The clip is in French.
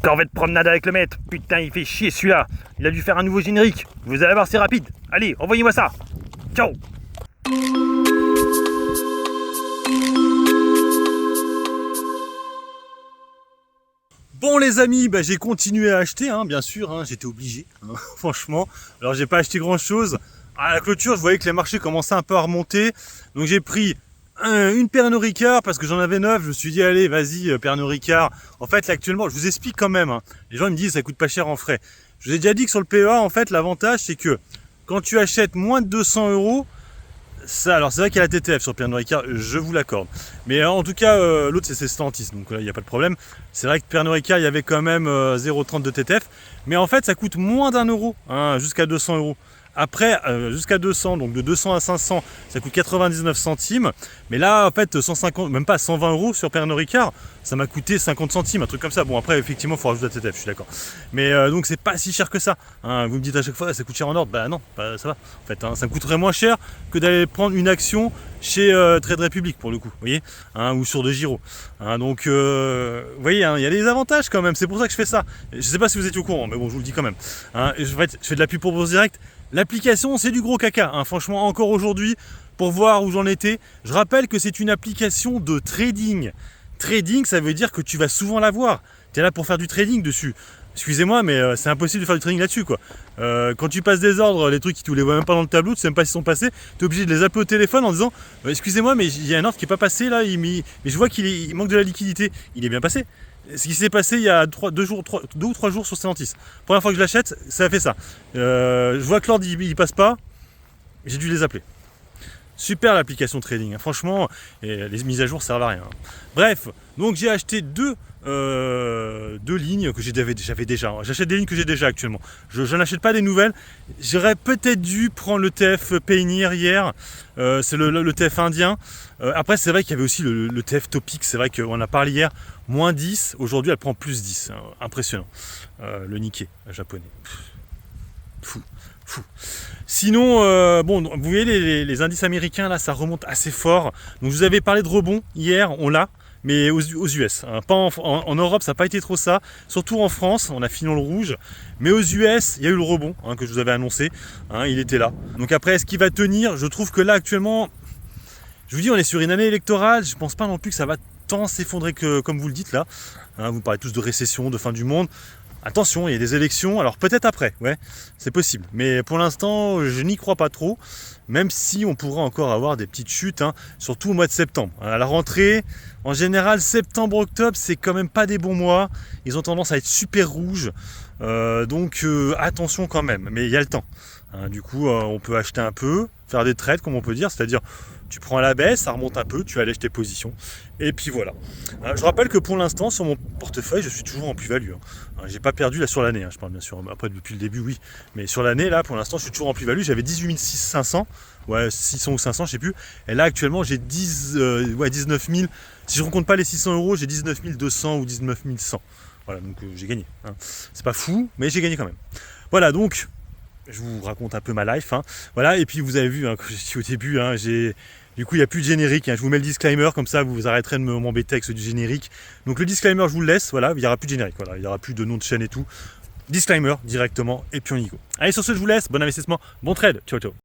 Corvette promenade avec le maître. Putain, il fait chier celui-là. Il a dû faire un nouveau générique. Vous allez voir, c'est rapide. Allez, envoyez-moi ça. Ciao. Bon les amis, j'ai continué à acheter, bien sûr, j'étais obligé, franchement. Alors j'ai pas acheté grand chose. À la clôture, je voyais que les marchés commençaient un peu à remonter. Donc j'ai pris une Pernod Ricard parce que j'en avais 9. Je me suis dit allez vas-y Pernod Ricard. En fait là actuellement, je vous explique quand même. Les gens ils me disent ça coûte pas cher en frais. Je vous ai déjà dit que sur le PEA en fait l'avantage c'est que quand tu achètes moins de 200 €, ça, alors c'est vrai qu'il y a la TTF sur Pernod Ricard, je vous l'accorde. Mais en tout cas, l'autre c'est Stellantis, donc là il n'y a pas de problème. C'est vrai que Pernod Ricard, il y avait quand même 0,30 de TTF. Mais en fait, ça coûte moins d'1 €, jusqu'à 200 €. Après, jusqu'à 200, donc de 200 à 500, ça coûte 99 centimes. Mais là, en fait, 150, même pas 120 € sur Pernod Ricard, ça m'a coûté 50 centimes, un truc comme ça. Bon, après, effectivement, il faut rajouter la TTF, je suis d'accord. Mais donc, c'est pas si cher que ça. Vous me dites à chaque fois, ça coûte cher en ordre. Bah non, ça va. En fait, ça me coûterait moins cher que d'aller prendre une action chez Trade Republic, pour le coup, vous voyez, ou sur De Giro. Donc, vous voyez, il y a des avantages quand même. C'est pour ça que je fais ça. Je sais pas si vous étiez au courant, mais bon, je vous le dis quand même. En fait, je fais de la pub pour Bourse Direct. L'application, c'est du gros caca, franchement, encore aujourd'hui, pour voir où j'en étais. Je rappelle que c'est une application de trading. Trading, ça veut dire que tu vas souvent la voir. Tu es là pour faire du trading dessus. Excusez-moi, mais c'est impossible de faire du trading là-dessus, quoi. Quand tu passes des ordres, les trucs, tu les vois même pas dans le tableau, tu sais même pas s'ils sont passés, tu es obligé de les appeler au téléphone en disant excusez-moi, mais il y a un ordre qui n'est pas passé là, mais je vois qu'il manque de la liquidité. Il est bien passé. Ce qui s'est passé il y a 2 ou 3 jours sur Stellantis. Première fois que je l'achète, ça a fait ça. Je vois que l'ordre il passe pas, j'ai dû les appeler. Super l'application trading, franchement, et les mises à jour servent à rien. Bref, donc j'ai acheté deux lignes que j'avais déjà. J'achète des lignes que j'ai déjà actuellement. Je n'achète pas des nouvelles. J'aurais peut-être dû prendre le TF Payoneer hier. C'est le TF indien. Après, c'est vrai qu'il y avait aussi le TF Topic. C'est vrai qu'on a parlé hier. Moins 10. Aujourd'hui, elle prend plus 10. Impressionnant. Le Nikkei japonais. Fou. Sinon, vous voyez les indices américains, là, ça remonte assez fort. Donc, je vous avais parlé de rebond hier, on l'a. Mais aux US, pas en Europe, ça n'a pas été trop ça. Surtout en France, on a fini dans le rouge. Mais aux US, il y a eu le rebond que je vous avais annoncé. Il était là. Donc après, est-ce qu'il va tenir? Je trouve que là, actuellement, je vous dis, on est sur une année électorale. Je ne pense pas non plus que ça va tant s'effondrer que comme vous le dites là. Vous parlez tous de récession, de fin du monde. Attention, il y a des élections, alors peut-être après, ouais, c'est possible. Mais pour l'instant, je n'y crois pas trop, même si on pourrait encore avoir des petites chutes, surtout au mois de septembre. À la rentrée, en général, septembre-octobre, c'est quand même pas des bons mois. Ils ont tendance à être super rouges, donc attention quand même, mais il y a le temps. Du coup, on peut acheter un peu, faire des trades, comme on peut dire, c'est-à-dire tu prends à la baisse, ça remonte un peu, tu allèges tes positions, et puis voilà. Je rappelle que pour l'instant, sur mon portefeuille, je suis toujours en plus-value. J'ai pas perdu là sur l'année, je parle bien sûr. Après, depuis le début, oui. Mais sur l'année, là, pour l'instant, je suis toujours en plus-value. J'avais 18 500, 600 ou 500, je sais plus. Et là, actuellement, j'ai 19 000. Si je ne compte pas les 600 €, j'ai 19 200 ou 19 100. Voilà, donc j'ai gagné. C'est pas fou, mais j'ai gagné quand même. Voilà, donc je vous raconte un peu ma life. Voilà, et puis vous avez vu, comme je dis au début, du coup il n'y a plus de générique. Je vous mets le disclaimer, comme ça vous arrêterez de m'embêter avec ce du générique. Donc le disclaimer, je vous le laisse, voilà, il n'y aura plus de générique, voilà, il n'y aura plus de nom de chaîne et tout. Disclaimer directement, et puis on y go. Allez, sur ce, je vous laisse, bon investissement, bon trade, ciao ciao.